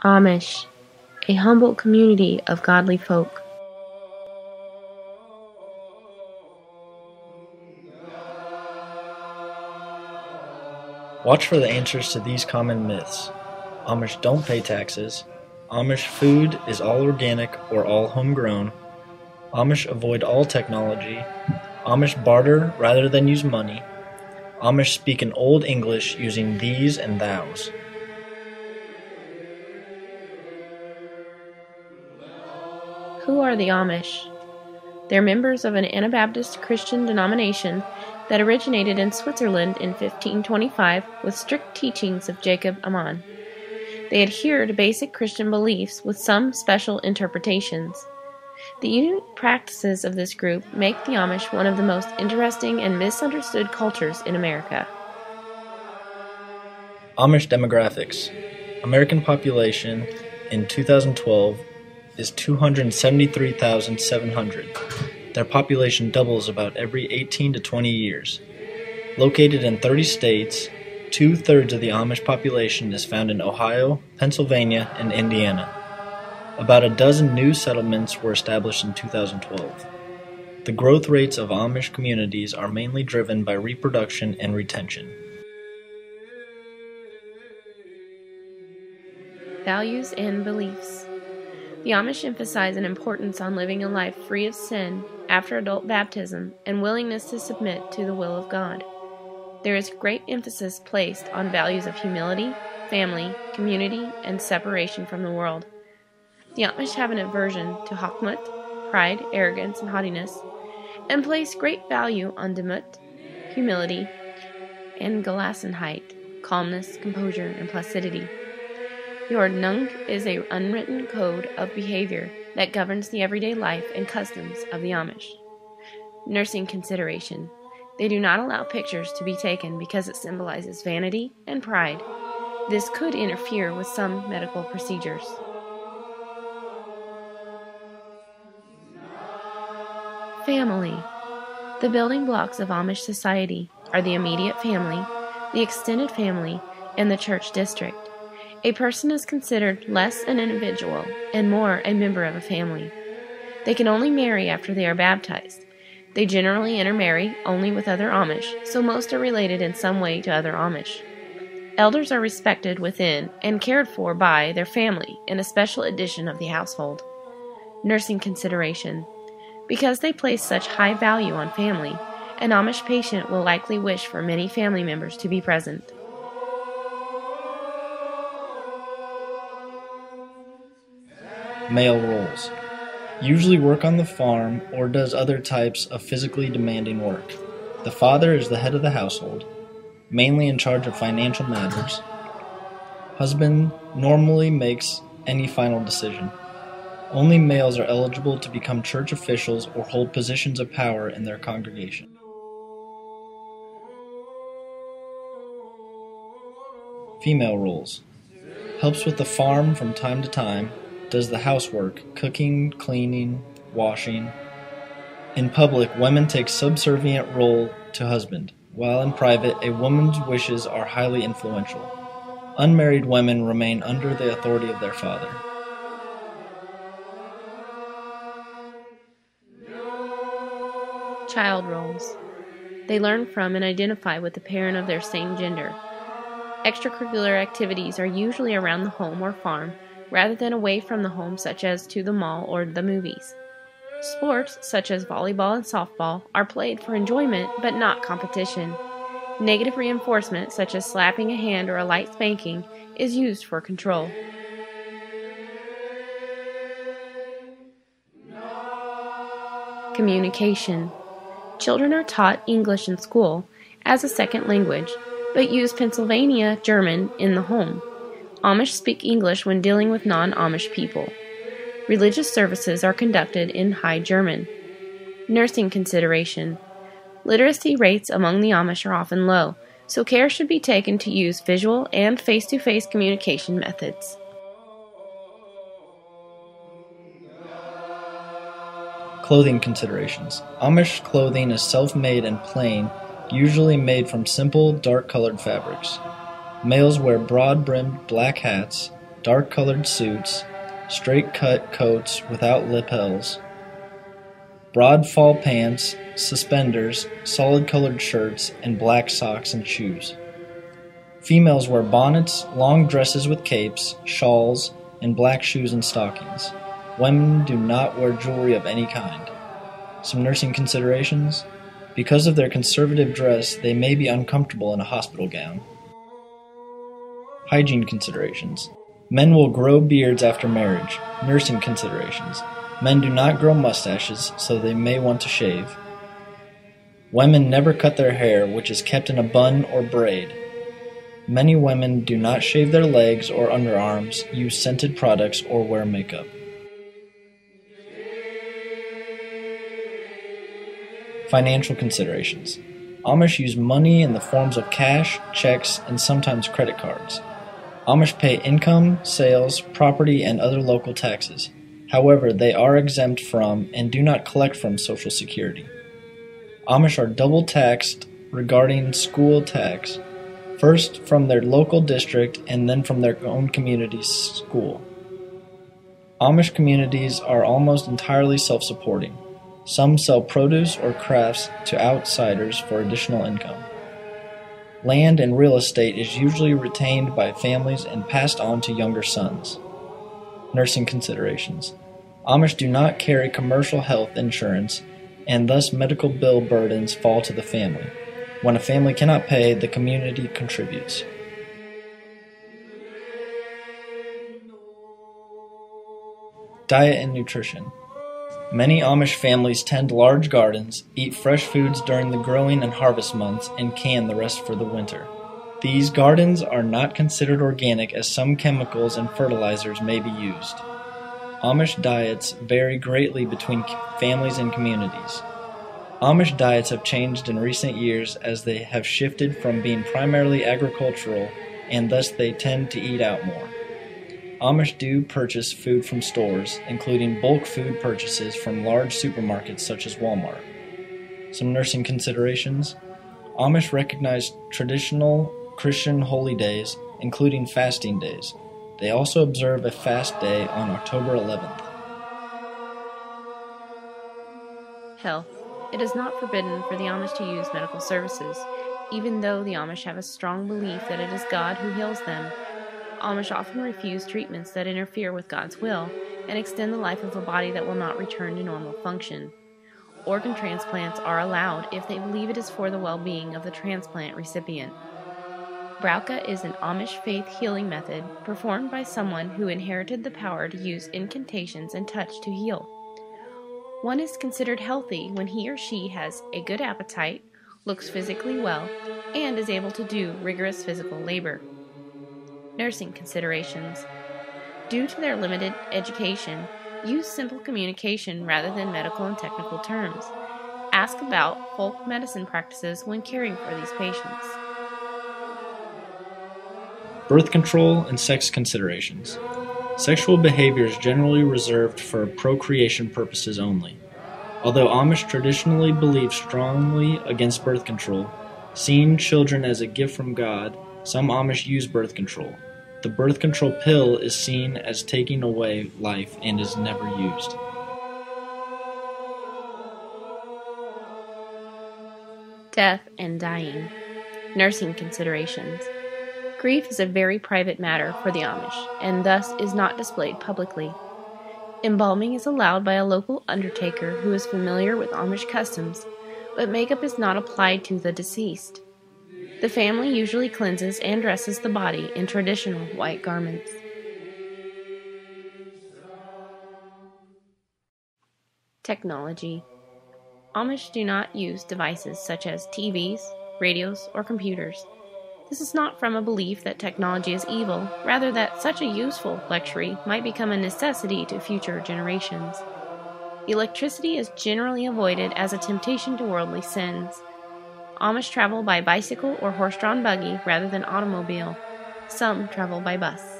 Amish, a humble community of godly folk. Watch for the answers to these common myths. Amish don't pay taxes. Amish food is all organic or all homegrown. Amish avoid all technology. Amish barter rather than use money. Amish speak in Old English using these and thous. Who are the Amish? They're members of an Anabaptist Christian denomination that originated in Switzerland in 1525 with strict teachings of Jacob Ammon. They adhere to basic Christian beliefs with some special interpretations. The unique practices of this group make the Amish one of the most interesting and misunderstood cultures in America. Amish demographics. American population in 2012 is 273,700. Their population doubles about every 18 to 20 years. Located in 30 states, 2/3 of the Amish population is found in Ohio, Pennsylvania, and Indiana. About a dozen new settlements were established in 2012. The growth rates of Amish communities are mainly driven by reproduction and retention. Values and beliefs. The Amish emphasize an importance on living a life free of sin after adult baptism and willingness to submit to the will of God. There is great emphasis placed on values of humility, family, community, and separation from the world. The Amish have an aversion to Hochmut, pride, arrogance, and haughtiness, and place great value on Demut, humility, and Gelassenheit, calmness, composure, and placidity. The Ordnung is an unwritten code of behavior that governs the everyday life and customs of the Amish. Nursing consideration. They do not allow pictures to be taken because it symbolizes vanity and pride. This could interfere with some medical procedures. Family. The building blocks of Amish society are the immediate family, the extended family, and the church district. A person is considered less an individual and more a member of a family. They can only marry after they are baptized. They generally intermarry only with other Amish, so most are related in some way to other Amish. Elders are respected within and cared for by their family in a special edition of the household. Nursing consideration. Because they place such high value on family, an Amish patient will likely wish for many family members to be present. Male roles. Usually work on the farm or does other types of physically demanding work. The father is the head of the household, mainly in charge of financial matters. Husband normally makes any final decision. Only males are eligible to become church officials or hold positions of power in their congregation. Female roles. Helps with the farm from time to time, does the housework, cooking, cleaning, washing. In public, women take subservient role to husband, while in private, a woman's wishes are highly influential. Unmarried women remain under the authority of their father. Child roles. They learn from and identify with the parent of their same gender. Extracurricular activities are usually around the home or farm, rather than away from the home, such as to the mall or the movies. Sports, such as volleyball and softball, are played for enjoyment but not competition. Negative reinforcement, such as slapping a hand or a light spanking, is used for control. Communication. Children are taught English in school as a second language, but use Pennsylvania German in the home. Amish speak English when dealing with non-Amish people. Religious services are conducted in High German. Nursing consideration. Literacy rates among the Amish are often low, so care should be taken to use visual and face-to-face communication methods. Clothing considerations. Amish clothing is self-made and plain, usually made from simple, dark-colored fabrics. Males wear broad-brimmed black hats. dark-colored suits, straight-cut coats without lapels, broad fall pants, suspenders, solid-colored shirts, and black socks and shoes. Females wear bonnets, long dresses with capes, shawls, and black shoes and stockings. Women do not wear jewelry of any kind. Some nursing considerations. Because of their conservative dress, they may be uncomfortable in a hospital gown. Hygiene considerations. Men will grow beards after marriage. Nursing considerations. Men do not grow mustaches, so they may want to shave. Women never cut their hair, which is kept in a bun or braid. Many women do not shave their legs or underarms, use scented products, or wear makeup. Financial considerations. Amish use money in the forms of cash, checks, and sometimes credit cards. Amish pay income, sales, property, and other local taxes. However, they are exempt from and do not collect from Social Security. Amish are double taxed regarding school tax, first from their local district and then from their own community's school. Amish communities are almost entirely self-supporting. Some sell produce or crafts to outsiders for additional income. Land and real estate is usually retained by families and passed on to younger sons. Nursing considerations. Amish do not carry commercial health insurance, and thus medical bill burdens fall to the family. When a family cannot pay, the community contributes. Diet and nutrition. Many Amish families tend large gardens, eat fresh foods during the growing and harvest months, and can the rest for the winter. These gardens are not considered organic as some chemicals and fertilizers may be used. Amish diets vary greatly between families and communities. Amish diets have changed in recent years as they have shifted from being primarily agricultural, and thus they tend to eat out more. Amish do purchase food from stores, including bulk food purchases from large supermarkets such as Walmart. Some nursing considerations. Amish recognize traditional Christian holy days, including fasting days. They also observe a fast day on October 11th. Health. It is not forbidden for the Amish to use medical services, even though the Amish have a strong belief that it is God who heals them. Amish often refuse treatments that interfere with God's will and extend the life of a body that will not return to normal function. Organ transplants are allowed if they believe it is for the well-being of the transplant recipient. Brauka is an Amish faith healing method performed by someone who inherited the power to use incantations and touch to heal. One is considered healthy when he or she has a good appetite, looks physically well, and is able to do rigorous physical labor. Nursing considerations. Due to their limited education, use simple communication rather than medical and technical terms. Ask about folk medicine practices when caring for these patients. Birth control and sex considerations. Sexual behavior is generally reserved for procreation purposes only. Although Amish traditionally believe strongly against birth control, seeing children as a gift from God, some Amish use birth control. The birth control pill is seen as taking away life and is never used. Death and dying. Nursing considerations. Grief is a very private matter for the Amish, and thus is not displayed publicly. Embalming is allowed by a local undertaker who is familiar with Amish customs, but makeup is not applied to the deceased. The family usually cleanses and dresses the body in traditional white garments. Technology. Amish do not use devices such as TVs, radios, or computers. This is not from a belief that technology is evil, rather that such a useful luxury might become a necessity to future generations. Electricity is generally avoided as a temptation to worldly sins. Amish travel by bicycle or horse-drawn buggy rather than automobile. Some travel by bus.